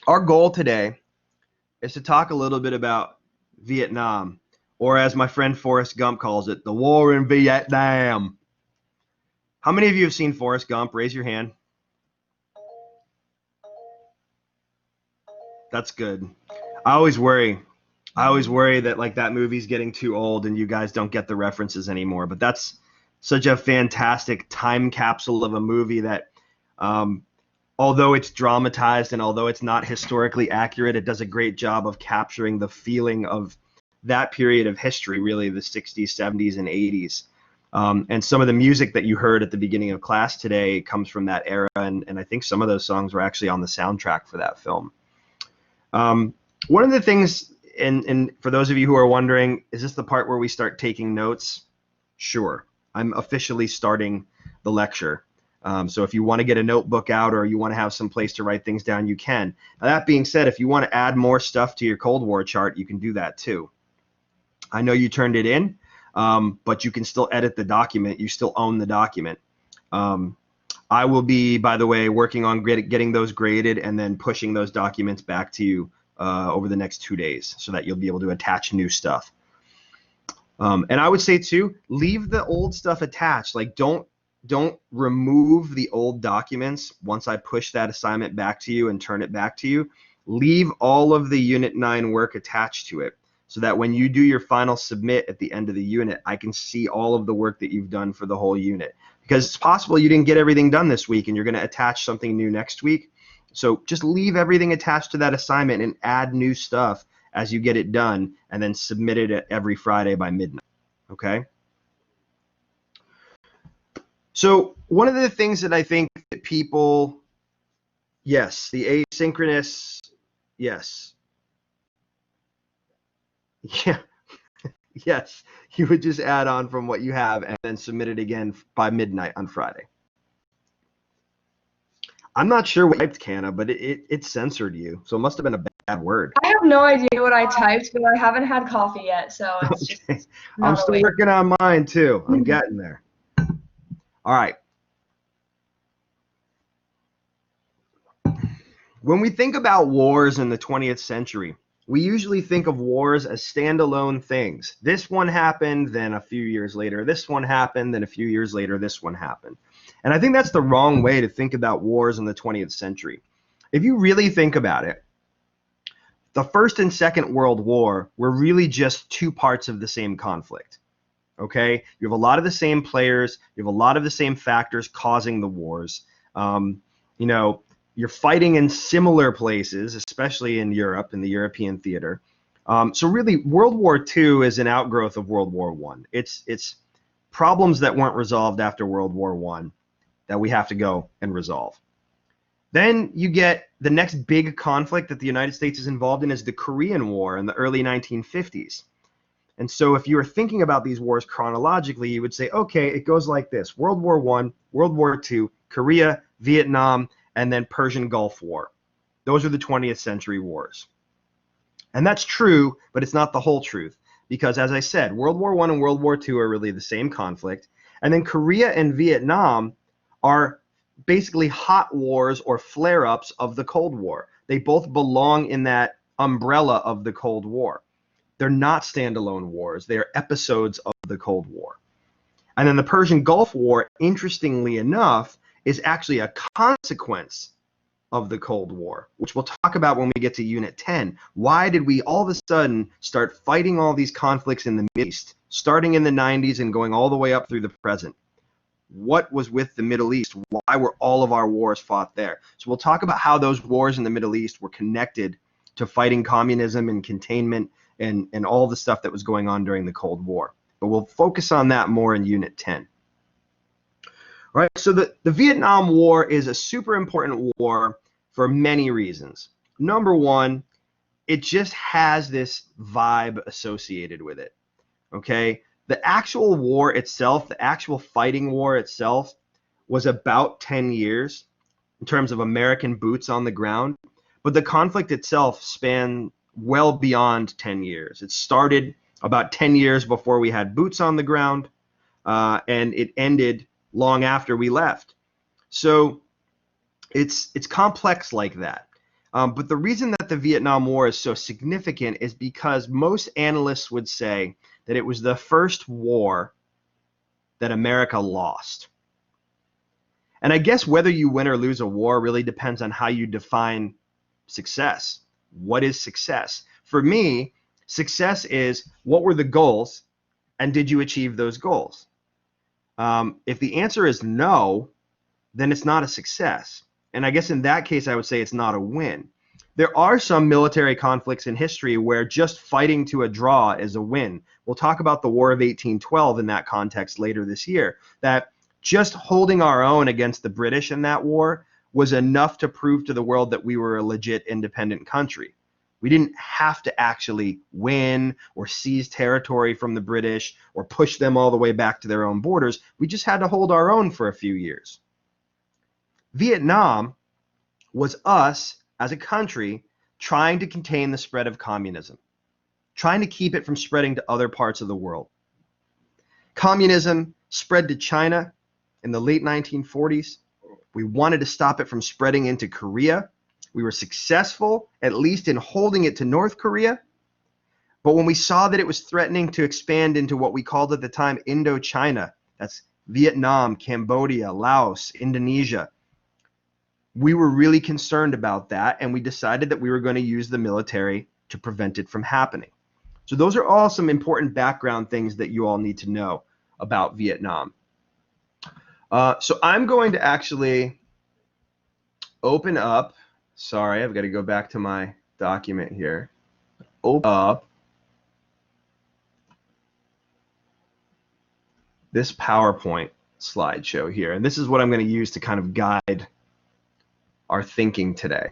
Our goal today is to talk a little bit about Vietnam, or as my friend Forrest Gump calls it, the war in Vietnam. How many of you have seen Forrest Gump? Raise your hand. That's good. I always worry that like that movie's getting too old and you guys don't get the references anymore. But that's such a fantastic time capsule of a movie that, although it's dramatized and although it's not historically accurate, it does a great job of capturing the feeling of that period of history, really the 60s, 70s, and 80s. And some of the music that you heard at the beginning of class today comes from that era, and I think some of those songs were actually on the soundtrack for that film. One of the things, and for those of you who are wondering, is this the part where we start taking notes? Sure. I'm officially starting the lecture. So if you want to get a notebook out or you want to have some place to write things down, you can. Now, that being said, if you want to add more stuff to your Cold War chart, you can do that too. I know you turned it in, but you can still edit the document. You still own the document. I will be, by the way, working on getting those graded and then pushing those documents back to you over the next 2 days so that you'll be able to attach new stuff. And I would say too, leave the old stuff attached. Like don't remove the old documents once I push that assignment back to you and turn it back to you. Leave all of the Unit 9 work attached to it so that when you do your final submit at the end of the unit, I can see all of the work that you've done for the whole unit. Because it's possible you didn't get everything done this week and you're going to attach something new next week. So just leave everything attached to that assignment and add new stuff as you get it done and then submit it every Friday by midnight. Okay? So one of the things that I think that people, yes, the asynchronous, yes. Yeah. Yes, you would just add on from what you have and then submit it again by midnight on Friday. I'm not sure what typed, Canna, but it censored you, so it must have been a bad word. I have no idea what I typed, but I haven't had coffee yet, so it's just I'm still working on mine too. I'm getting there. All right. When we think about wars in the 20th century, we usually think of wars as standalone things. This one happened, then a few years later, this one happened, then a few years later, this one happened. And I think that's the wrong way to think about wars in the 20th century. If you really think about it, the First and Second World War were really just two parts of the same conflict. Okay? You have a lot of the same players, you have a lot of the same factors causing the wars. You're fighting in similar places, especially in Europe, in the European theater. So really, World War II is an outgrowth of World War I. It's problems that weren't resolved after World War I that we have to go and resolve. Then you get the next big conflict that the United States is involved in is the Korean War in the early 1950s. And so if you were thinking about these wars chronologically, you would say, okay, it goes like this: World War I, World War II, Korea, Vietnam, and then Persian Gulf War. Those are the 20th century wars. And that's true, but it's not the whole truth. Because as I said, World War I and World War II are really the same conflict. And then Korea and Vietnam are basically hot wars or flare-ups of the Cold War. They both belong in that umbrella of the Cold War. They're not standalone wars. They are episodes of the Cold War. And then the Persian Gulf War, interestingly enough, is actually a consequence of the Cold War, which we'll talk about when we get to Unit 10. Why did we all of a sudden start fighting all these conflicts in the Middle East, starting in the 90s and going all the way up through the present? What was with the Middle East? Why were all of our wars fought there? So we'll talk about how those wars in the Middle East were connected to fighting communism and containment and all the stuff that was going on during the Cold War. But we'll focus on that more in Unit 10. All right, so the Vietnam War is a super important war for many reasons. Number one, it just has this vibe associated with it, okay? The actual war itself, the actual fighting war itself, was about 10 years in terms of American boots on the ground, but the conflict itself spanned well beyond 10 years. It started about 10 years before we had boots on the ground, and it ended long after we left. So it's complex like that. But the reason that the Vietnam War is so significant is because most analysts would say that it was the first war that America lost. And I guess whether you win or lose a war really depends on how you define success. What is success? For me, success is what were the goals and did you achieve those goals? If the answer is no, then it's not a success. And I guess in that case, I would say it's not a win. There are some military conflicts in history where just fighting to a draw is a win. We'll talk about the War of 1812 in that context later this year, that just holding our own against the British in that war was enough to prove to the world that we were a legit independent country. We didn't have to actually win or seize territory from the British or push them all the way back to their own borders. We just had to hold our own for a few years. Vietnam was us as a country trying to contain the spread of communism, trying to keep it from spreading to other parts of the world. Communism spread to China in the late 1940s. We wanted to stop it from spreading into Korea. We were successful, at least in holding it to North Korea. But when we saw that it was threatening to expand into what we called at the time Indochina, that's Vietnam, Cambodia, Laos, Indonesia, we were really concerned about that, and we decided that we were going to use the military to prevent it from happening. So those are all some important background things that you all need to know about Vietnam. So I'm going to actually open up, sorry, I've got to go back to my document here. Open up this PowerPoint slideshow here. And this is what I'm going to use to kind of guide our thinking today.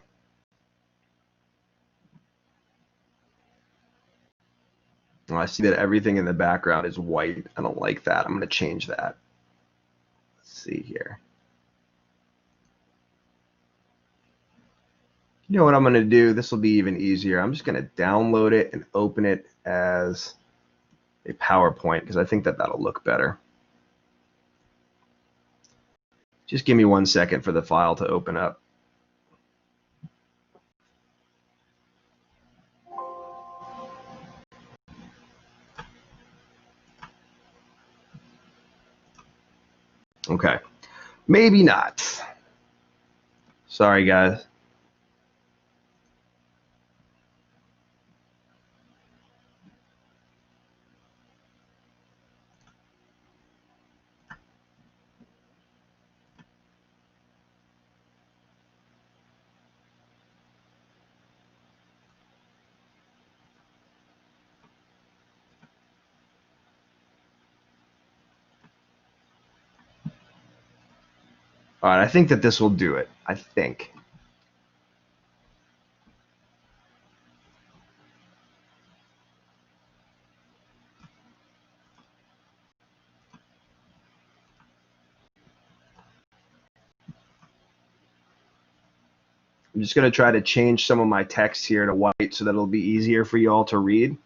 Well, I see that everything in the background is white. I don't like that. I'm going to change that. Let's see here. You know what I'm going to do? This will be even easier. I'm just going to download it and open it as a PowerPoint because I think that that'll look better. Just give me 1 second for the file to open up. Okay, maybe not. Sorry, guys. All right, I think that this will do it. I think. I'm just going to try to change some of my text here to white so that it'll be easier for you all to read.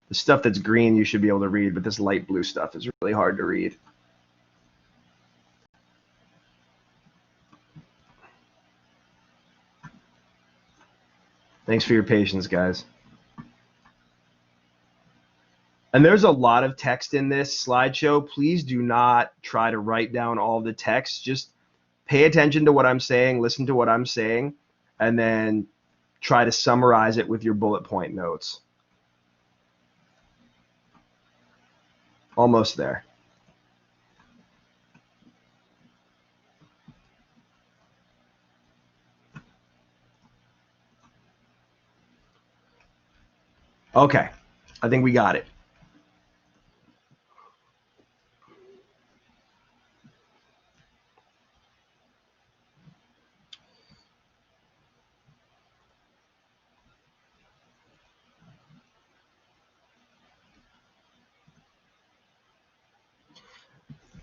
The stuff that's green you should be able to read, but this light blue stuff is really hard to read. Thanks for your patience, guys. And there's a lot of text in this slideshow. Please do not try to write down all the text. Just pay attention to what I'm saying, listen to what I'm saying, and then try to summarize it with your bullet point notes. Almost there. Okay, I think we got it.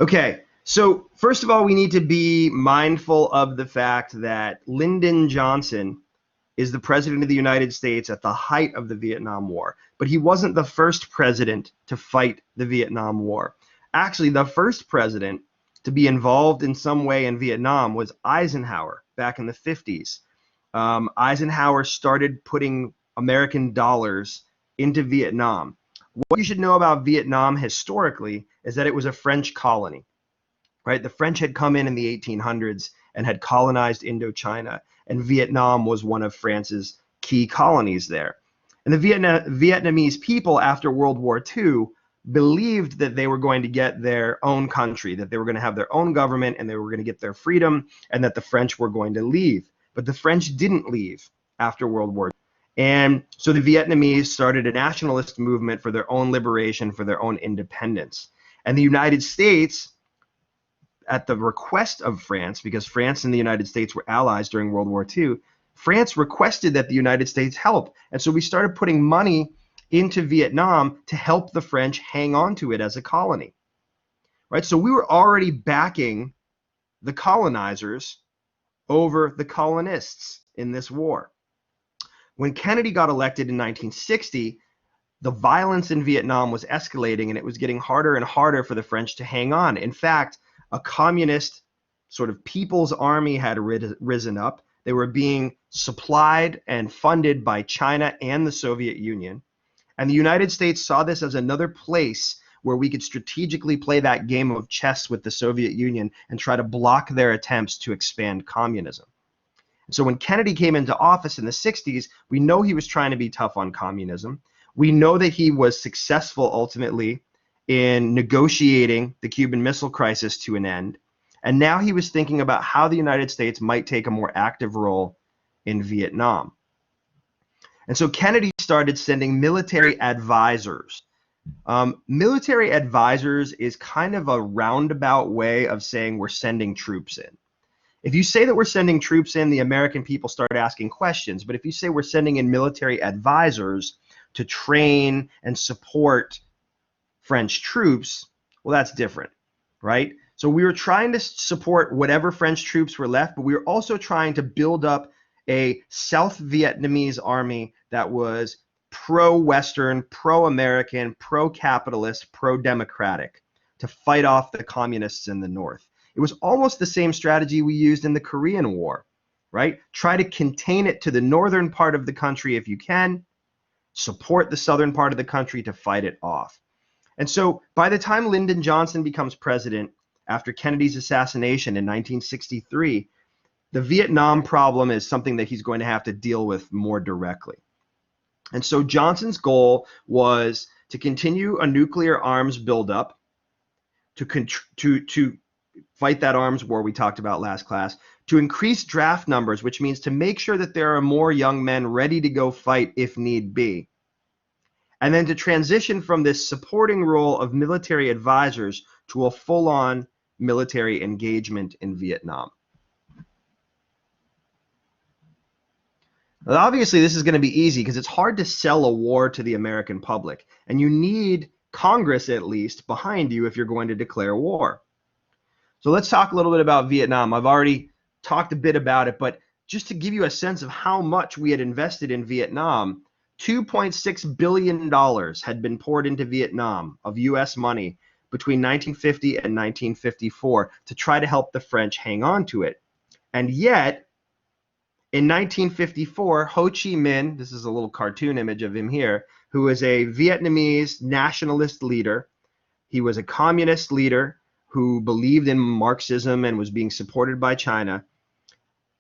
Okay, so first of all, we need to be mindful of the fact that Lyndon Johnson is the president of the United States at the height of the Vietnam War, but he wasn't the first president to fight the Vietnam War. Actually, the first president to be involved in some way in Vietnam was Eisenhower back in the 50s. Eisenhower started putting American dollars into Vietnam. What you should know about Vietnam historically is that it was a French colony, right? The French had come in the 1800s and had colonized Indochina, and Vietnam was one of France's key colonies there. And the Vietnamese people after World War II believed that they were going to get their own country, that they were going to have their own government, and they were going to get their freedom, and that the French were going to leave. But the French didn't leave after World War II. And so the Vietnamese started a nationalist movement for their own liberation, for their own independence. And the United States, at the request of France, because France and the United States were allies during World War II, France requested that the United States help. And so we started putting money into Vietnam to help the French hang on to it as a colony, right? So we were already backing the colonizers over the colonists in this war. When Kennedy got elected in 1960, the violence in Vietnam was escalating, and it was getting harder and harder for the French to hang on. In fact, a communist sort of people's army had risen up. They were being supplied and funded by China and the Soviet Union. And the United States saw this as another place where we could strategically play that game of chess with the Soviet Union and try to block their attempts to expand communism. So when Kennedy came into office in the 60s, we know he was trying to be tough on communism. We know that he was successful ultimately in negotiating the Cuban Missile Crisis to an end. And now he was thinking about how the United States might take a more active role in Vietnam. And so Kennedy started sending military advisors. Military advisors is kind of a roundabout way of saying we're sending troops in. If you say that we're sending troops in, the American people start asking questions. But if you say we're sending in military advisors to train and support French troops, well, that's different, right? So we were trying to support whatever French troops were left, but we were also trying to build up a South Vietnamese army that was pro-Western, pro-American, pro-capitalist, pro-democratic to fight off the communists in the North. It was almost the same strategy we used in the Korean War, right? Try to contain it to the northern part of the country if you can, support the southern part of the country to fight it off. And so by the time Lyndon Johnson becomes president after Kennedy's assassination in 1963, the Vietnam problem is something that he's going to have to deal with more directly. And so Johnson's goal was to continue a nuclear arms buildup, to fight that arms war we talked about last class, to increase draft numbers, which means to make sure that there are more young men ready to go fight if need be, and then to transition from this supporting role of military advisors to a full-on military engagement in Vietnam. Now, obviously, this is going to be easy because it's hard to sell a war to the American public, and you need Congress, at least, behind you if you're going to declare war. So let's talk a little bit about Vietnam. I've already talked a bit about it, but just to give you a sense of how much we had invested in Vietnam, $2.6 billion had been poured into Vietnam of U.S. money between 1950 and 1954 to try to help the French hang on to it. And yet, in 1954, Ho Chi Minh, this is a little cartoon image of him here, who was a Vietnamese nationalist leader. He was a communist leader who believed in Marxism and was being supported by China.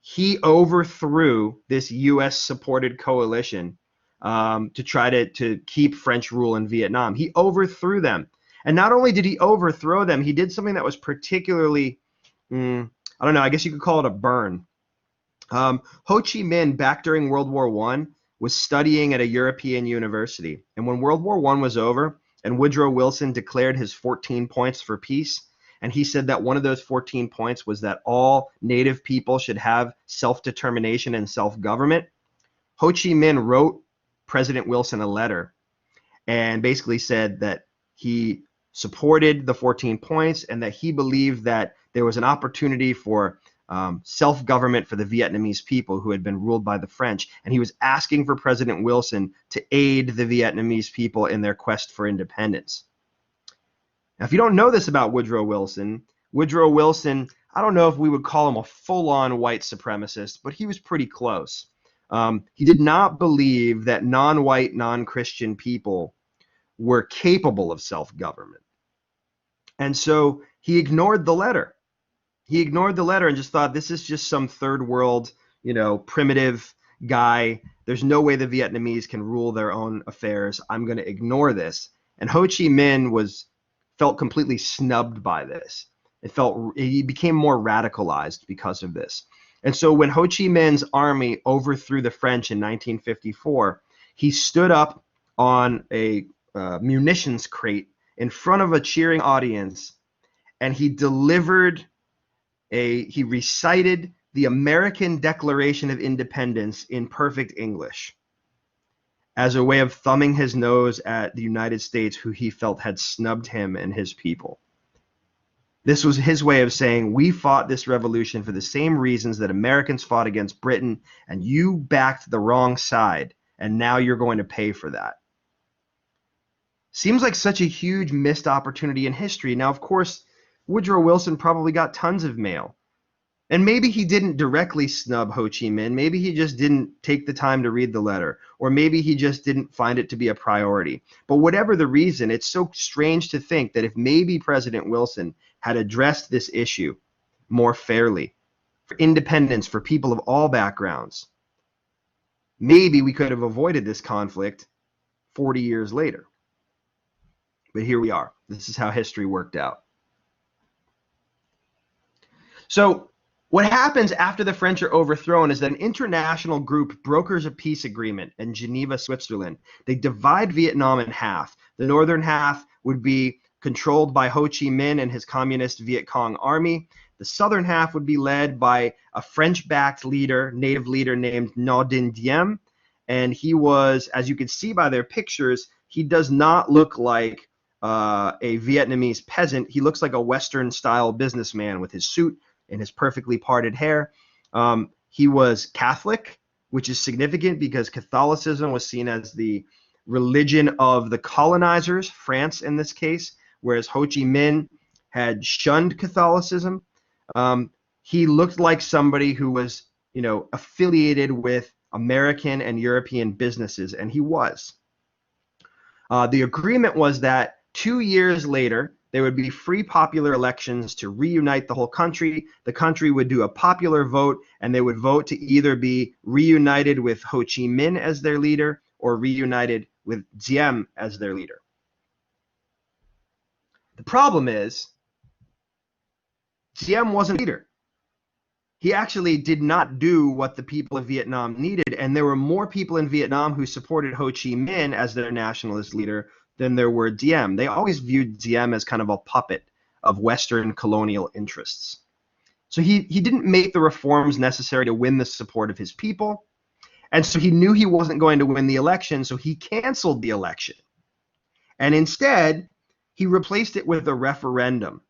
He overthrew this U.S.-supported coalition to try to keep French rule in Vietnam. He overthrew them. And not only did he overthrow them, he did something that was particularly, I don't know, I guess you could call it a burn. Ho Chi Minh, back during World War I, was studying at a European university. And when World War I was over and Woodrow Wilson declared his 14 points for peace, and he said that one of those 14 points was that all native people should have self-determination and self-government, Ho Chi Minh wrote President Wilson a letter and basically said that he supported the 14 points and that he believed that there was an opportunity for self-government for the Vietnamese people who had been ruled by the French, and he was asking for President Wilson to aid the Vietnamese people in their quest for independence. Now, if you don't know this about Woodrow Wilson, Woodrow Wilson, I don't know if we would call him a full-on white supremacist, but he was pretty close. He did not believe that non-white, non-Christian people were capable of self-government. And so he ignored the letter. He ignored the letter and just thought, this is just some third world, primitive guy. There's no way the Vietnamese can rule their own affairs. I'm going to ignore this. And Ho Chi Minh felt completely snubbed by this. He became more radicalized because of this. And so when Ho Chi Minh's army overthrew the French in 1954, he stood up on a munitions crate in front of a cheering audience, and he recited the American Declaration of Independence in perfect English as a way of thumbing his nose at the United States, who he felt had snubbed him and his people. This was his way of saying, we fought this revolution for the same reasons that Americans fought against Britain, and you backed the wrong side, and now you're going to pay for that. Seems like such a huge missed opportunity in history. Now, of course, Woodrow Wilson probably got tons of mail. And maybe he didn't directly snub Ho Chi Minh. Maybe he just didn't take the time to read the letter. Or maybe he just didn't find it to be a priority. But whatever the reason, it's so strange to think that if maybe President Wilson had addressed this issue more fairly, for independence, for people of all backgrounds, maybe we could have avoided this conflict 40 years later. But here we are. This is how history worked out. So what happens after the French are overthrown is that an international group brokers a peace agreement in Geneva, Switzerland. They divide Vietnam in half. The northern half would be controlled by Ho Chi Minh and his communist Viet Cong army. The southern half would be led by a French-backed native leader named Ngo Dinh Diem. And he was, as you can see by their pictures, he does not look like a Vietnamese peasant. He looks like a Western-style businessman with his suit and his perfectly parted hair. He was Catholic, which is significant because Catholicism was seen as the religion of the colonizers, France in this case, whereas Ho Chi Minh had shunned Catholicism. He looked like somebody who was, affiliated with American and European businesses, and he was. The agreement was that 2 years later, there would be free popular elections to reunite the whole country. The country would do a popular vote, and they would vote to either be reunited with Ho Chi Minh as their leader or reunited with Diem as their leader. The problem is, Diem wasn't a leader. He actually did not do what the people of Vietnam needed, and there were more people in Vietnam who supported Ho Chi Minh as their nationalist leader than there were Diem. They always viewed Diem as kind of a puppet of Western colonial interests. So he didn't make the reforms necessary to win the support of his people, and so he knew he wasn't going to win the election, so he canceled the election. And instead, he replaced it with a referendum.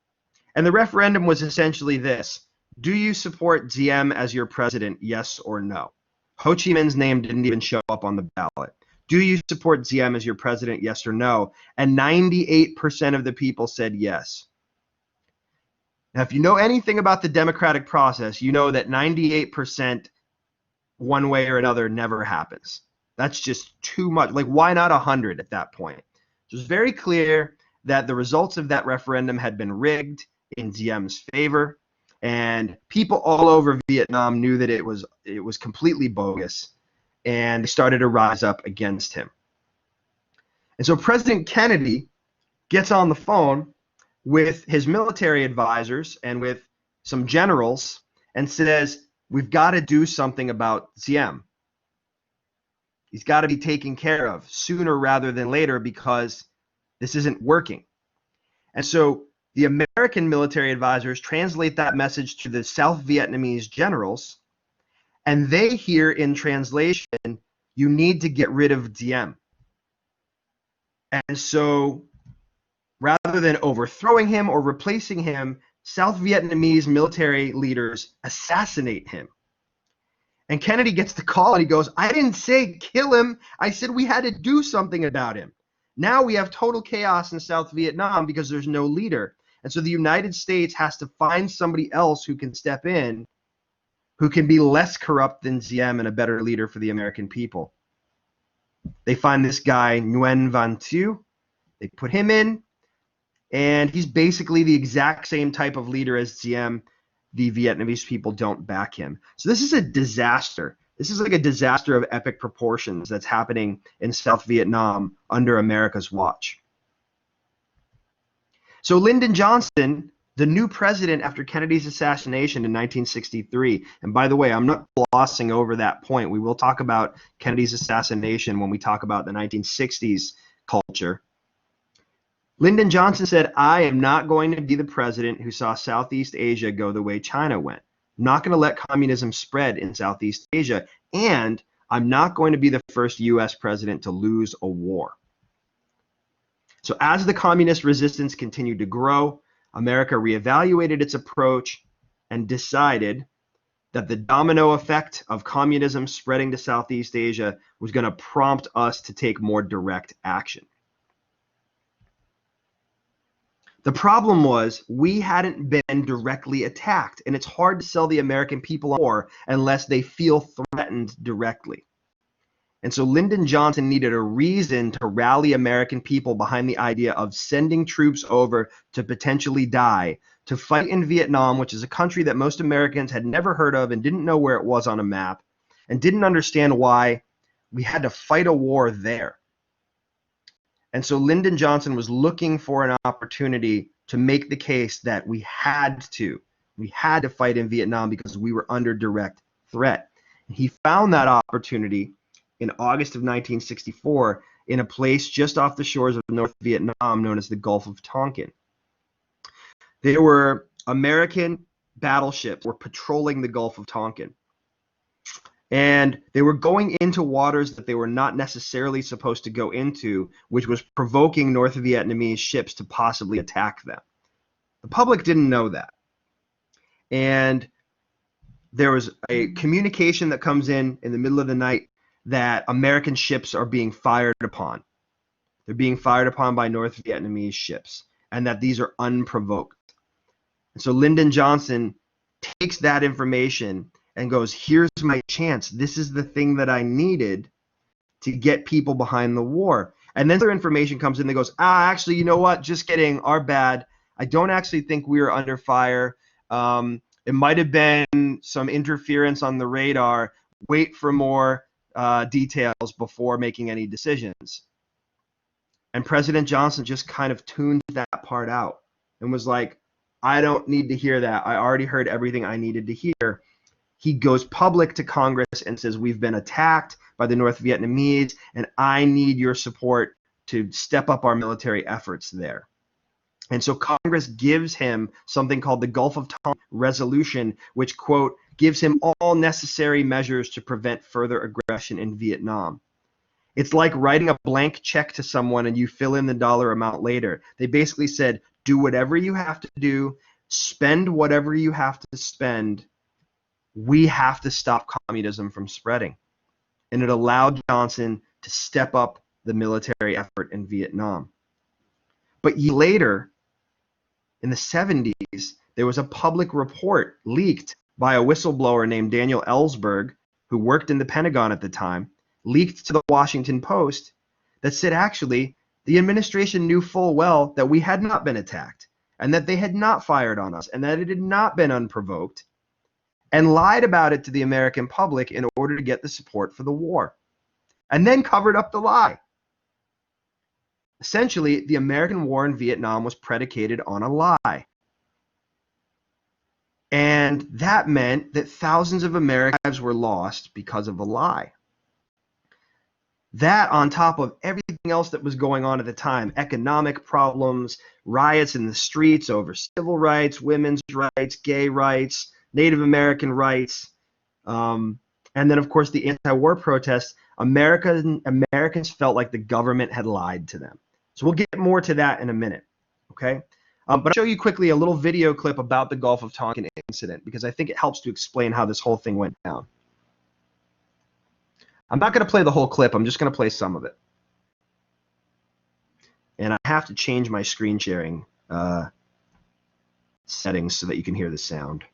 And the referendum was essentially this: do you support Diem as your president, yes or no? Ho Chi Minh's name didn't even show up on the ballot. Do you support Diem as your president, yes or no? And 98% of the people said yes. Now, if you know anything about the democratic process, you know that 98% one way or another never happens. That's just too much. Like, why not 100 at that point? So it's very clear that the results of that referendum had been rigged in Diem's favor, and people all over Vietnam knew that it was completely bogus, and they started to rise up against him. And so President Kennedy gets on the phone with his military advisors and with some generals and says, we've got to do something about Diem. He's got to be taken care of sooner rather than later because this isn't working. And so the American military advisors translate that message to the South Vietnamese generals, and they hear in translation, you need to get rid of Diem. And so rather than overthrowing him or replacing him, South Vietnamese military leaders assassinate him. And Kennedy gets the call and he goes, I didn't say kill him. I said we had to do something about him. Now we have total chaos in South Vietnam because there's no leader. And so the United States has to find somebody else who can step in, who can be less corrupt than Diem and a better leader for the American people. They find this guy, Nguyen Van Thieu. They put him in, and he's basically the exact same type of leader as Diem. The Vietnamese people don't back him. So this is a disaster. This is like a disaster of epic proportions that's happening in South Vietnam under America's watch. So Lyndon Johnson, the new president after Kennedy's assassination in 1963, and by the way, I'm not glossing over that point. We will talk about Kennedy's assassination when we talk about the 1960s culture. Lyndon Johnson said, I am not going to be the president who saw Southeast Asia go the way China went. I'm not going to let communism spread in Southeast Asia, and I'm not going to be the first U.S. president to lose a war. So as the communist resistance continued to grow, America reevaluated its approach and decided that the domino effect of communism spreading to Southeast Asia was going to prompt us to take more direct action. The problem was we hadn't been directly attacked, and it's hard to sell the American people on war unless they feel threatened directly. And so Lyndon Johnson needed a reason to rally American people behind the idea of sending troops over to potentially die, to fight in Vietnam, which is a country that most Americans had never heard of and didn't know where it was on a map, and didn't understand why we had to fight a war there. And so Lyndon Johnson was looking for an opportunity to make the case that we had to fight in Vietnam because we were under direct threat. And he found that opportunity in August of 1964 in a place just off the shores of North Vietnam known as the Gulf of Tonkin. There were American battleships were patrolling the Gulf of Tonkin. And they were going into waters that they were not necessarily supposed to go into, which was provoking North Vietnamese ships to possibly attack them. The public didn't know that. And there was a communication that comes in the middle of the night that American ships are being fired upon. They're being fired upon by North Vietnamese ships, and that these are unprovoked. And so Lyndon Johnson takes that information and goes, here's my chance. This is the thing that I needed to get people behind the war. And then other information comes in that goes, actually, you know what? Just kidding. Our bad. I don't actually think we were under fire. It might have been some interference on the radar. Wait for more details before making any decisions. And President Johnson just kind of tuned that part out and was like, I don't need to hear that. I already heard everything I needed to hear. He goes public to Congress and says, we've been attacked by the North Vietnamese, and I need your support to step up our military efforts there. And so Congress gives him something called the Gulf of Tonkin Resolution, which, quote, gives him all necessary measures to prevent further aggression in Vietnam. It's like writing a blank check to someone and you fill in the dollar amount later. They basically said, do whatever you have to do, spend whatever you have to spend. We have to stop communism from spreading. And it allowed Johnson to step up the military effort in Vietnam. But later, in the 70s, there was a public report leaked by a whistleblower named Daniel Ellsberg, who worked in the Pentagon at the time, leaked to the Washington Post, that said actually the administration knew full well that we had not been attacked and that they had not fired on us and that it had not been unprovoked, and lied about it to the American public in order to get the support for the war, and then covered up the lie. Essentially, the American war in Vietnam was predicated on a lie. And that meant that thousands of American lives were lost because of a lie. That, on top of everything else that was going on at the time, economic problems, riots in the streets over civil rights, women's rights, gay rights, Native American rights, and then, of course, the anti-war protests, Americans felt like the government had lied to them. So we'll get more to that in a minute, okay? But I'll show you quickly a little video clip about the Gulf of Tonkin incident because I think it helps to explain how this whole thing went down. I'm not going to play the whole clip. I'm just going to play some of it. And I have to change my screen sharing settings so that you can hear the sound.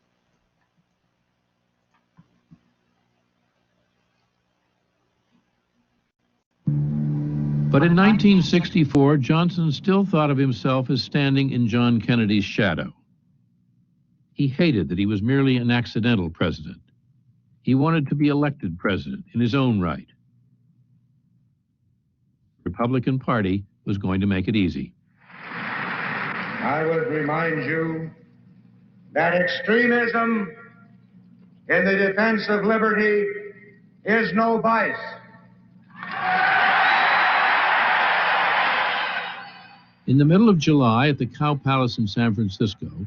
But in 1964, Johnson still thought of himself as standing in John Kennedy's shadow. He hated that he was merely an accidental president. He wanted to be elected president in his own right. The Republican Party was going to make it easy. I would remind you that extremism in the defense of liberty is no vice. In the middle of July at the Cow Palace in San Francisco,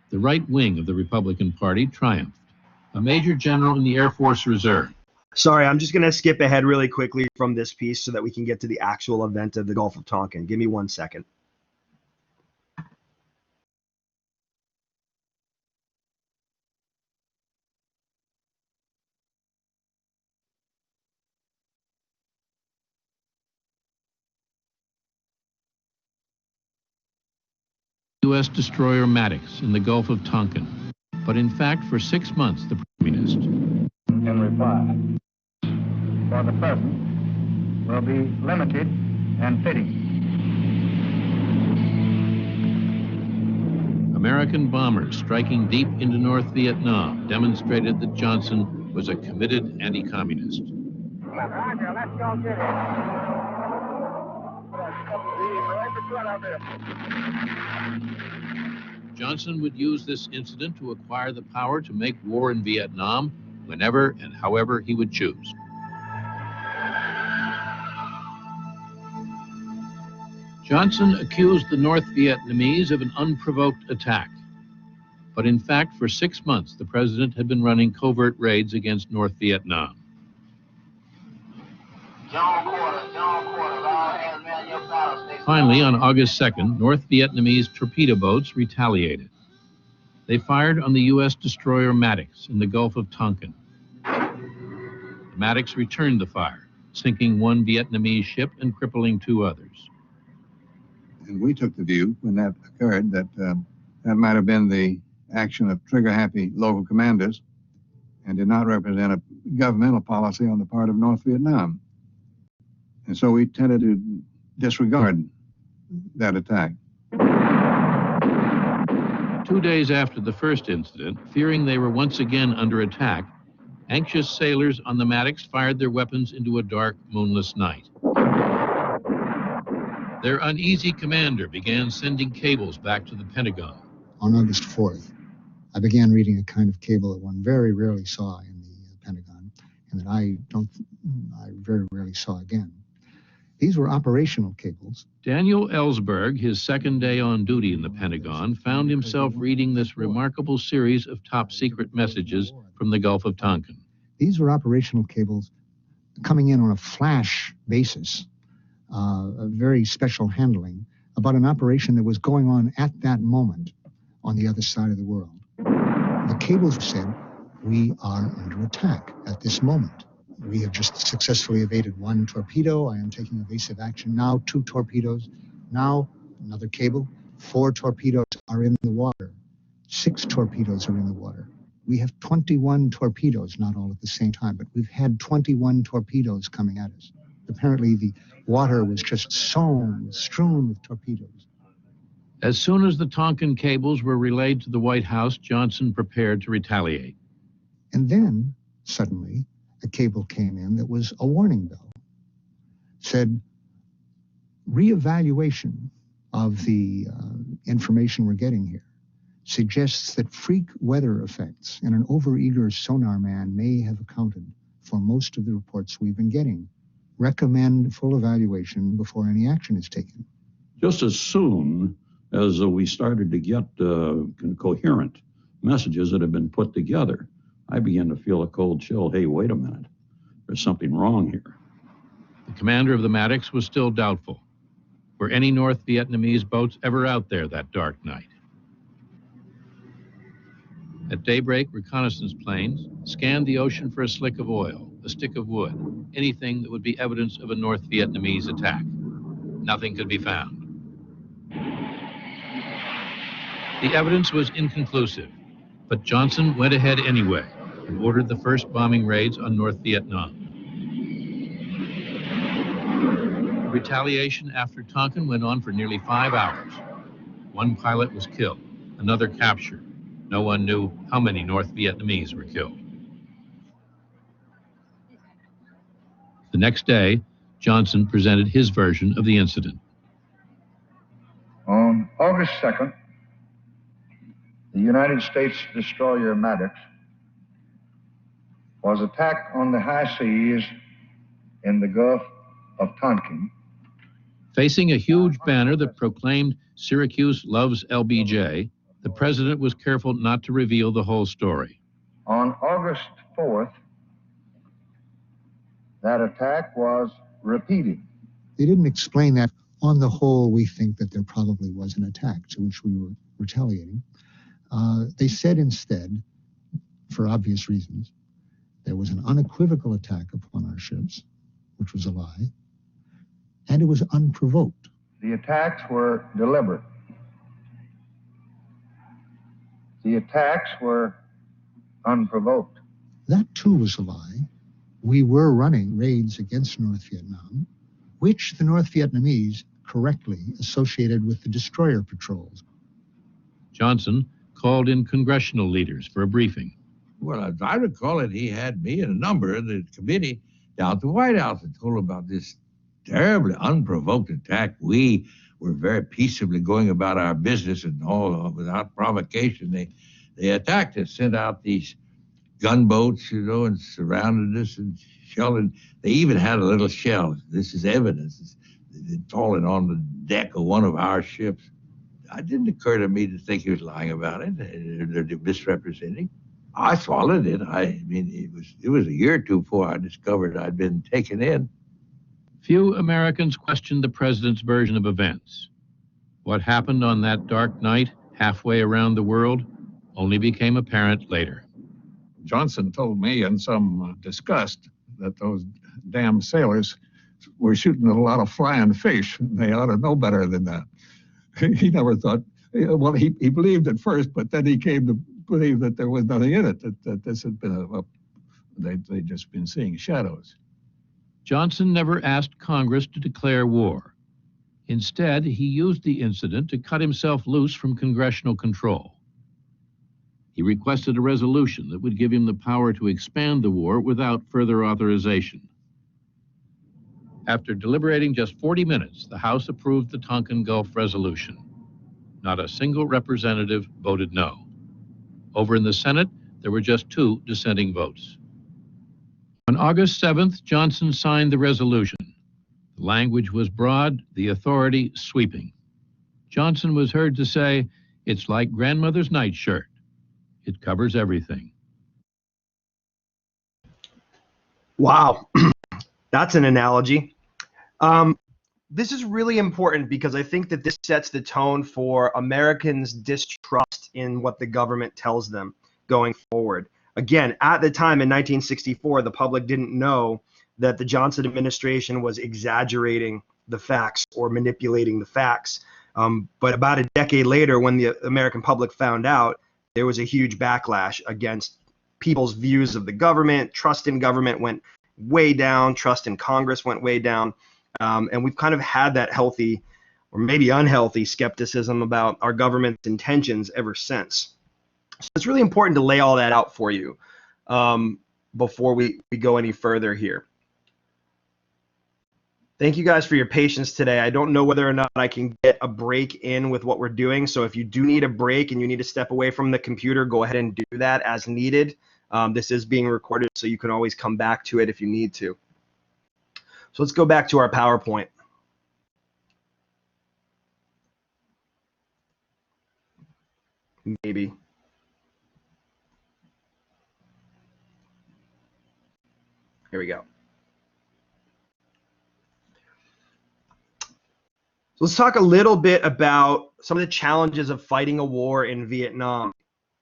the right wing of the Republican Party triumphed. A major general in the Air Force Reserve. Sorry, I'm just going to skip ahead really quickly from this piece so that we can get to the actual event of the Gulf of Tonkin. Give me 1 second. U.S. destroyer Maddox in the Gulf of Tonkin. But in fact, for 6 months, the communist. In reply, for the present, will be limited and fitting. American bombers striking deep into North Vietnam demonstrated that Johnson was a committed anti-communist. Roger, let's go get it. Johnson would use this incident to acquire the power to make war in Vietnam whenever and however he would choose. Johnson accused the North Vietnamese of an unprovoked attack. But in fact, for 6 months, the president had been running covert raids against North Vietnam. Finally, on August 2nd, North Vietnamese torpedo boats retaliated. They fired on the U.S. destroyer Maddox in the Gulf of Tonkin. The Maddox returned the fire, sinking 1 Vietnamese ship and crippling 2 others. And we took the view when that occurred that that might have been the action of trigger-happy local commanders and did not represent a governmental policy on the part of North Vietnam. And so we tended to disregard that attack. 2 days after the first incident, fearing they were once again under attack, anxious sailors on the Maddox fired their weapons into a dark, moonless night. Their uneasy commander began sending cables back to the Pentagon. On August 4th, I began reading a kind of cable that one very rarely saw in the Pentagon, and that I very rarely saw again. These were operational cables. Daniel Ellsberg, his second day on duty in the Pentagon, found himself reading this remarkable series of top-secret messages from the Gulf of Tonkin. These were operational cables coming in on a flash basis, a very special handling, about an operation that was going on at that moment on the other side of the world. The cables said, "We are under attack at this moment. We have just successfully evaded 1 torpedo. I am taking evasive action now. 2 torpedoes. Now, another cable. 4 torpedoes are in the water. 6 torpedoes are in the water. We have 21 torpedoes, not all at the same time, but we've had 21 torpedoes coming at us." Apparently, the water was just strewn with torpedoes. As soon as the Tonkin cables were relayed to the White House, Johnson prepared to retaliate. And then, suddenly, a cable came in that was a warning bell. Said, reevaluation of the information we're getting here suggests that freak weather effects and an overeager sonar man may have accounted for most of the reports we've been getting. Recommend full evaluation before any action is taken. Just as soon as we started to get coherent messages that have been put together, I began to feel a cold chill. Hey, wait a minute. There's something wrong here. The commander of the Maddox was still doubtful. Were any North Vietnamese boats ever out there that dark night? At daybreak, reconnaissance planes scanned the ocean for a slick of oil, a stick of wood, anything that would be evidence of a North Vietnamese attack. Nothing could be found. The evidence was inconclusive, but Johnson went ahead anyway and ordered the first bombing raids on North Vietnam. Retaliation after Tonkin went on for nearly 5 hours. One pilot was killed, another captured. No one knew how many North Vietnamese were killed. The next day, Johnson presented his version of the incident. On August 2nd, the United States destroyer Maddox was attacked on the high seas in the Gulf of Tonkin. Facing a huge banner that proclaimed Syracuse loves LBJ, the president was careful not to reveal the whole story. On August 4th, that attack was repeated. They didn't explain that. On the whole, we think that there probably was an attack to which we were retaliating. They said instead, for obvious reasons, there was an unequivocal attack upon our ships, which was a lie, and it was unprovoked. The attacks were deliberate. The attacks were unprovoked. That too was a lie. We were running raids against North Vietnam, which the North Vietnamese correctly associated with the destroyer patrols. Johnson called in congressional leaders for a briefing. Well, as I recall it, he had me and a number of the committee down at the White House and told about this terribly unprovoked attack. We were very peaceably going about our business and all without provocation. They attacked us, sent out these gunboats, and surrounded us and shelled. And they even had a little shell. This is evidence. It had fallen on the deck of one of our ships. It didn't occur to me to think he was lying about it or misrepresenting. I swallowed it. I mean, it was a year or two before I discovered I'd been taken in. Few Americans questioned the president's version of events. What happened on that dark night halfway around the world only became apparent later. Johnson told me in some disgust that those damn sailors were shooting at a lot of flying fish. They ought to know better than that. He never thought, well, he believed at first, but then he came to believe that there was nothing in it, that this had been they'd just been seeing shadows. Johnson never asked Congress to declare war. Instead, he used the incident to cut himself loose from congressional control. He requested a resolution that would give him the power to expand the war without further authorization. After deliberating just 40 minutes, the House approved the Tonkin Gulf Resolution. Not a single representative voted no. Over in the Senate, there were just 2 dissenting votes. On August 7th, Johnson signed the resolution. The language was broad, the authority sweeping. Johnson was heard to say, "It's like grandmother's nightshirt. It covers everything." Wow, that's an analogy. This is really important because I think that this sets the tone for Americans' distrust in what the government tells them going forward. Again, at the time in 1964, the public didn't know that the Johnson administration was exaggerating the facts or manipulating the facts. But about a decade later, when the American public found out, there was a huge backlash against people's views of the government. Trust in government went way down. Trust in Congress went way down. And we've kind of had that healthy or maybe unhealthy skepticism about our government's intentions ever since. So it's really important to lay all that out for you before we go any further here. Thank you guys for your patience today. I don't know whether or not I can get a break in with what we're doing. So if you do need a break and you need to step away from the computer, go ahead and do that as needed. This is being recorded, so you can always come back to it if you need to. So let's go back to our PowerPoint. Maybe. Here we go. So let's talk a little bit about some of the challenges of fighting a war in Vietnam,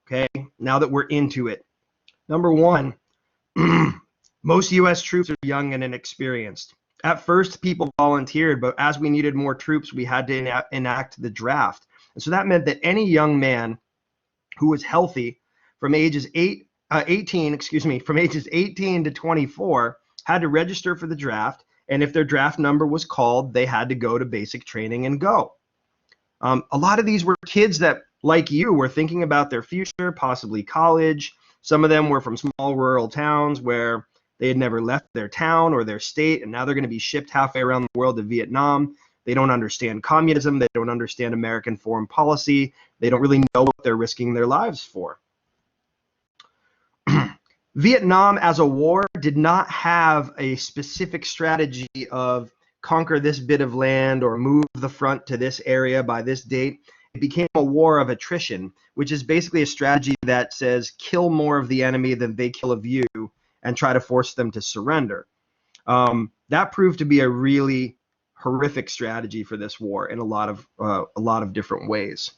okay, now that we're into it. Number one, most U.S. troops are young and inexperienced. At first, people volunteered, but as we needed more troops, we had to enact the draft. And so that meant that any young man who was healthy from ages 18 to 24 had to register for the draft. And if their draft number was called, they had to go to basic training and go. A lot of these were kids that, like you, were thinking about their future, possibly college. Some of them were from small rural towns where they had never left their town or their state, and now they're going to be shipped halfway around the world to Vietnam. They don't understand communism. They don't understand American foreign policy. They don't really know what they're risking their lives for. Vietnam as a war did not have a specific strategy of conquer this bit of land or move the front to this area by this date. It became a war of attrition, which is basically a strategy that says kill more of the enemy than they kill of you and try to force them to surrender. That proved to be a really horrific strategy for this war in a lot of different ways.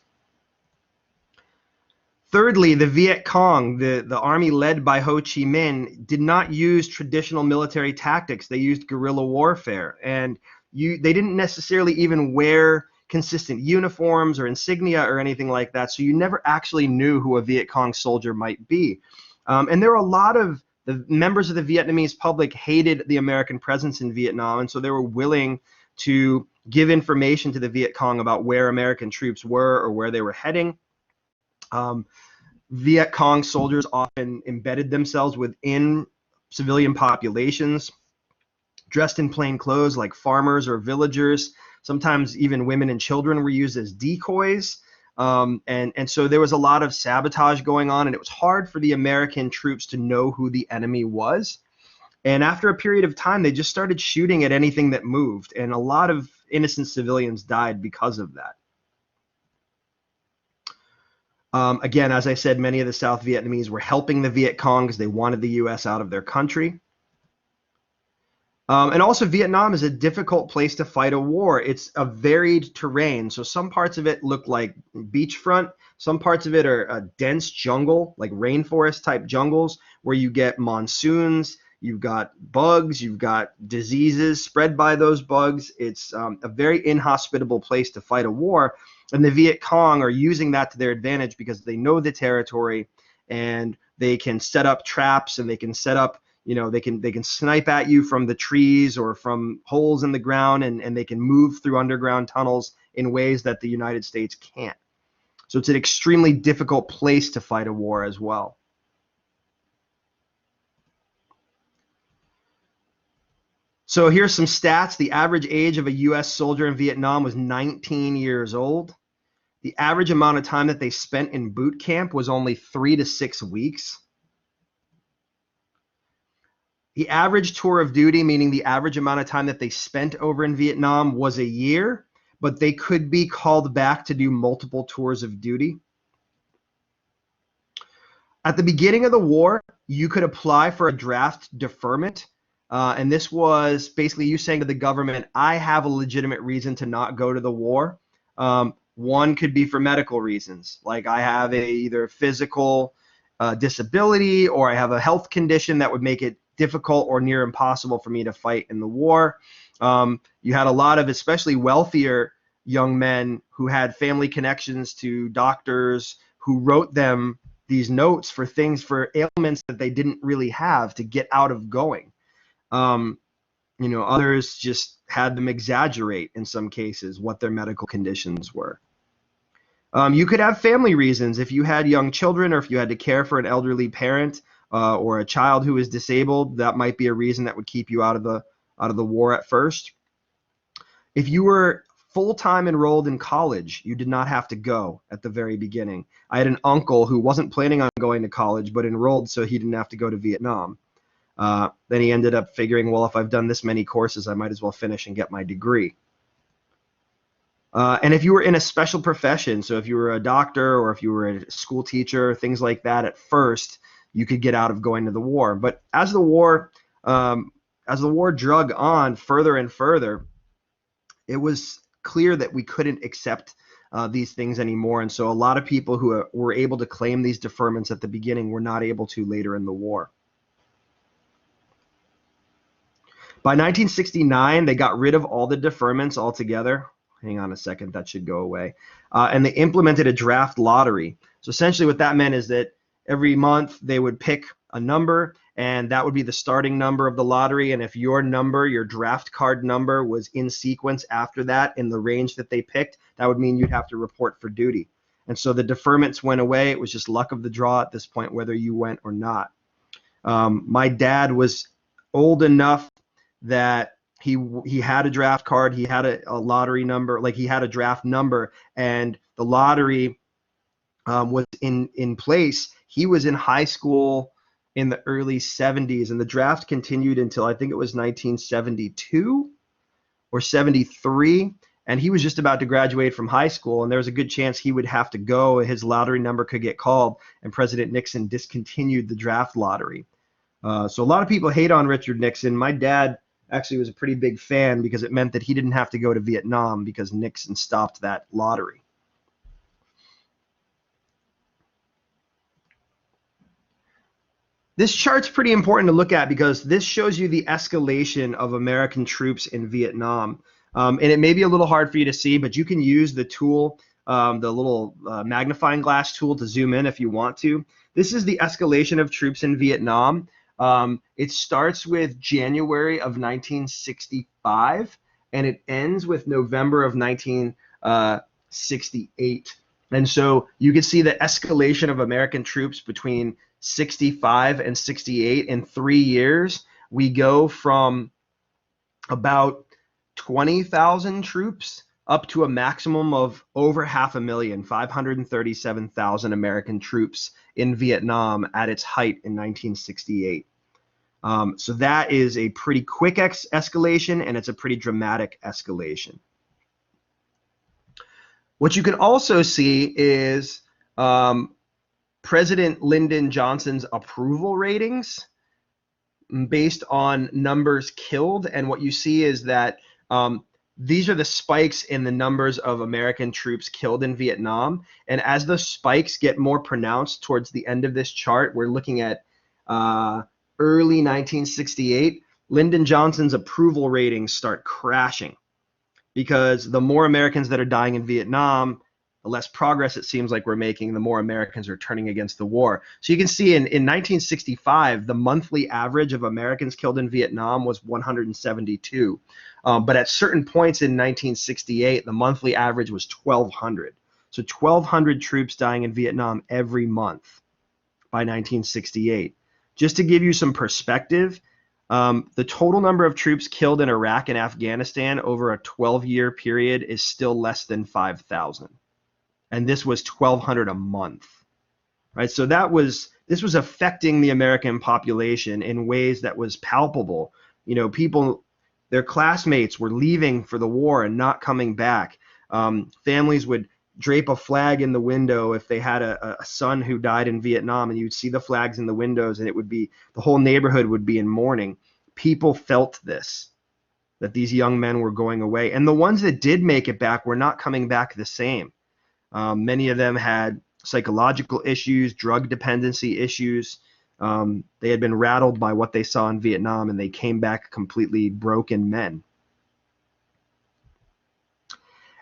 Thirdly, the Viet Cong, the army led by Ho Chi Minh, did not use traditional military tactics. They used guerrilla warfare, and they didn't necessarily even wear consistent uniforms or insignia or anything like that, so you never actually knew who a Viet Cong soldier might be. And there were a lot of the members of the Vietnamese public hated the American presence in Vietnam, and so they were willing to give information to the Viet Cong about where American troops were or where they were heading. Viet Cong soldiers often embedded themselves within civilian populations, dressed in plain clothes like farmers or villagers. Sometimes even women and children were used as decoys. And so there was a lot of sabotage going on, and it was hard for the American troops to know who the enemy was. And after a period of time, they just started shooting at anything that moved, and a lot of innocent civilians died because of that. Again, as I said, many of the South Vietnamese were helping the Viet Cong because they wanted the U.S. out of their country. And also, Vietnam is a difficult place to fight a war. It's a varied terrain. So some parts of it look like beachfront. Some parts of it are a dense jungle, like rainforest type jungles, where you get monsoons, you've got bugs, you've got diseases spread by those bugs. It's a very inhospitable place to fight a war. And the Viet Cong are using that to their advantage because they know the territory, and they can set up traps, and they can set up, they can snipe at you from the trees or from holes in the ground, and they can move through underground tunnels in ways that the United States can't. So it's an extremely difficult place to fight a war as well. So here's some stats. The average age of a U.S. soldier in Vietnam was 19 years old. The average amount of time that they spent in boot camp was only 3 to 6 weeks. The average tour of duty, meaning the average amount of time that they spent over in Vietnam, was a year, but they could be called back to do multiple tours of duty. At the beginning of the war, you could apply for a draft deferment. And this was basically you saying to the government, I have a legitimate reason to not go to the war. One could be for medical reasons, like I have either physical disability, or I have a health condition that would make it difficult or near impossible for me to fight in the war. You had a lot of especially wealthier young men who had family connections to doctors who wrote them these notes for ailments that they didn't really have to get out of going. Others just had them exaggerate in some cases what their medical conditions were. You could have family reasons. If you had young children, or if you had to care for an elderly parent or a child who is disabled, that might be a reason that would keep you out of the war at first. If you were full-time enrolled in college, you did not have to go at the very beginning. I had an uncle who wasn't planning on going to college, but enrolled so he didn't have to go to Vietnam. Then he ended up figuring, well, if I've done this many courses, I might as well finish and get my degree. And if you were in a special profession, so if you were a doctor or if you were a school teacher, things like that, at first, you could get out of going to the war. But as the war drug on further and further, it was clear that we couldn't accept these things anymore. And so a lot of people who were able to claim these deferments at the beginning were not able to later in the war. By 1969, they got rid of all the deferments altogether. Hang on a second, that should go away. And they implemented a draft lottery. So essentially what that meant is that every month they would pick a number, and that would be the starting number of the lottery. And if your number, your draft card number, was in sequence after that in the range that they picked, that would mean you'd have to report for duty. And so the deferments went away. It was just luck of the draw at this point, whether you went or not. My dad was old enough that he had a draft card, he had a lottery number, like he had a draft number, and the lottery was in place. He was in high school in the early 70s, and the draft continued until I think it was 1972 or 73, and he was just about to graduate from high school, and there was a good chance he would have to go. His lottery number could get called, and President Nixon discontinued the draft lottery. So a lot of people hate on Richard Nixon. My dad actually was a pretty big fan because it meant that he didn't have to go to Vietnam because Nixon stopped that lottery. This chart's pretty important to look at because this shows you the escalation of American troops in Vietnam. And it may be a little hard for you to see, but you can use the tool, the little magnifying glass tool, to zoom in if you want to. This is the escalation of troops in Vietnam. It starts with January of 1965, and it ends with November of 1968. And so you can see the escalation of American troops between 65 and 68 in 3 years. We go from about 20,000 troops up to a maximum of over 500,000, 537,000 American troops in Vietnam at its height in 1968. So that is a pretty quick escalation, and it's a pretty dramatic escalation. What you can also see is President Lyndon Johnson's approval ratings based on numbers killed, and what you see is that these are the spikes in the numbers of American troops killed in Vietnam, and as those spikes get more pronounced towards the end of this chart, we're looking at early 1968, Lyndon Johnson's approval ratings start crashing because the more Americans that are dying in Vietnam, the less progress it seems like we're making, the more Americans are turning against the war. So you can see in 1965, the monthly average of Americans killed in Vietnam was 172. But at certain points in 1968, the monthly average was 1,200. So 1,200 troops dying in Vietnam every month by 1968. Just to give you some perspective, the total number of troops killed in Iraq and Afghanistan over a 12-year period is still less than 5,000. And this was 1,200 a month, right? So this was affecting the American population in ways that was palpable. You know, people, their classmates were leaving for the war and not coming back. Families would drape a flag in the window if they had a son who died in Vietnam, and you'd see the flags in the windows, and it would be, the whole neighborhood would be in mourning. People felt this, that these young men were going away. And the ones that did make it back were not coming back the same. Many of them had psychological issues, drug dependency issues. They had been rattled by what they saw in Vietnam, and they came back completely broken men.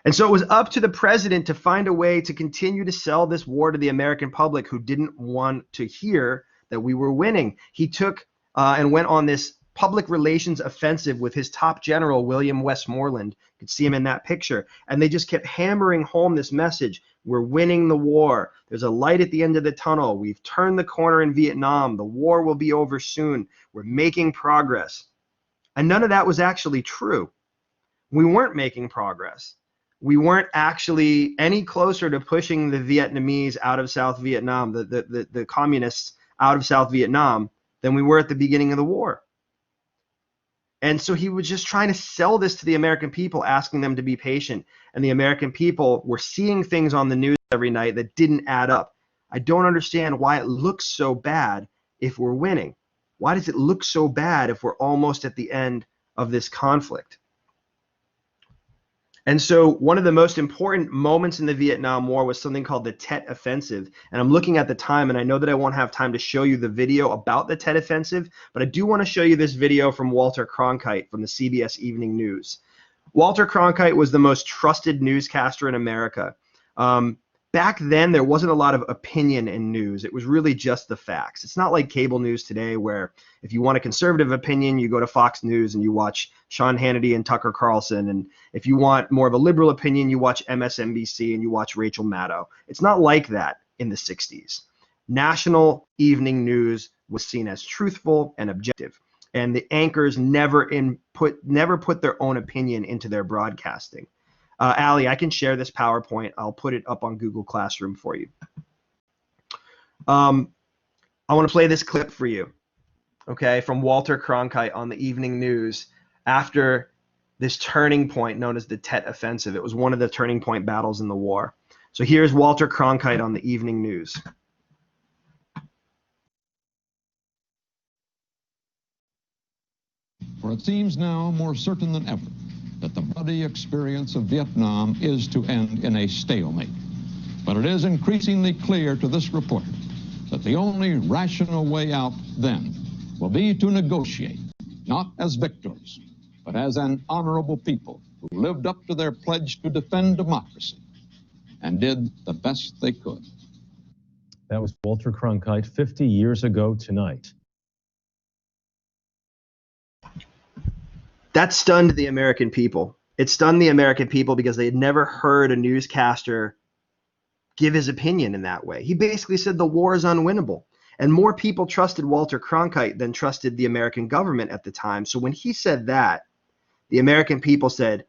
And so it was up to the president to find a way to continue to sell this war to the American public who didn't want to hear that we were winning. He took and went on this public relations offensive with his top general, William Westmoreland. You could see him in that picture. And they just kept hammering home this message. We're winning the war. There's a light at the end of the tunnel. We've turned the corner in Vietnam. The war will be over soon. We're making progress. And none of that was actually true. We weren't making progress. We weren't actually any closer to pushing the Vietnamese out of South Vietnam, the communists out of South Vietnam, than we were at the beginning of the war. And so he was just trying to sell this to the American people, asking them to be patient. And the American people were seeing things on the news every night that didn't add up. I don't understand why it looks so bad if we're winning. Why does it look so bad if we're almost at the end of this conflict? And so one of the most important moments in the Vietnam War was something called the Tet Offensive. And I'm looking at the time, and I know that I won't have time to show you the video about the Tet Offensive, but I do want to show you this video from Walter Cronkite from the CBS Evening News. Walter Cronkite was the most trusted newscaster in America. Back then, there wasn't a lot of opinion in news. It was really just the facts. It's not like cable news today where if you want a conservative opinion, you go to Fox News and you watch Sean Hannity and Tucker Carlson. And if you want more of a liberal opinion, you watch MSNBC and you watch Rachel Maddow. It's not like that in the 60s. National evening news was seen as truthful and objective. And the anchors never put their own opinion into their broadcasting. Allie, I can share this PowerPoint. I'll put it up on Google Classroom for you. I want to play this clip for you, okay, from Walter Cronkite on the evening news after this turning point known as the Tet Offensive. It was one of the turning point battles in the war. So here's Walter Cronkite on the evening news. For it seems now more certain than ever that the bloody experience of Vietnam is to end in a stalemate. But it is increasingly clear to this reporter that the only rational way out then will be to negotiate, not as victors, but as an honorable people who lived up to their pledge to defend democracy and did the best they could. That was Walter Cronkite 50 years ago tonight. That stunned the American people. It stunned the American people because they had never heard a newscaster give his opinion in that way. He basically said the war is unwinnable. And more people trusted Walter Cronkite than trusted the American government at the time. So when he said that, the American people said,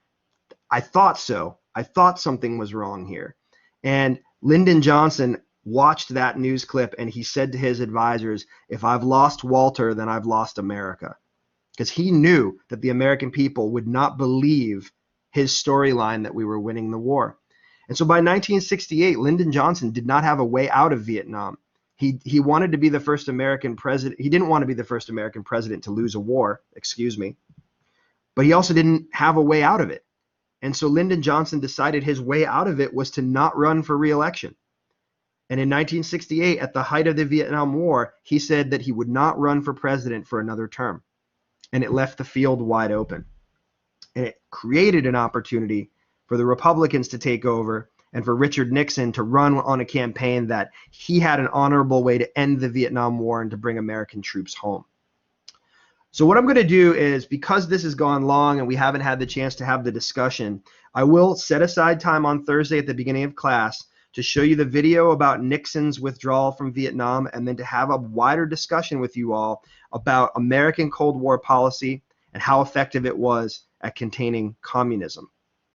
I thought so. I thought something was wrong here. And Lyndon Johnson watched that news clip and he said to his advisors, if I've lost Walter, then I've lost America. Because he knew that the American people would not believe his storyline that we were winning the war. And so by 1968, Lyndon Johnson did not have a way out of Vietnam. He wanted to be the first American president. He didn't want to be the first American president to lose a war, but he also didn't have a way out of it. And so Lyndon Johnson decided his way out of it was to not run for re-election. And in 1968, at the height of the Vietnam War, he said that he would not run for president for another term. And it left the field wide open. And it created an opportunity for the Republicans to take over and for Richard Nixon to run on a campaign that he had an honorable way to end the Vietnam War and to bring American troops home. So what I'm going to do is, because this has gone long and we haven't had the chance to have the discussion, I will set aside time on Thursday at the beginning of class to show you the video about Nixon's withdrawal from Vietnam, and then to have a wider discussion with you all about American Cold War policy and how effective it was at containing communism.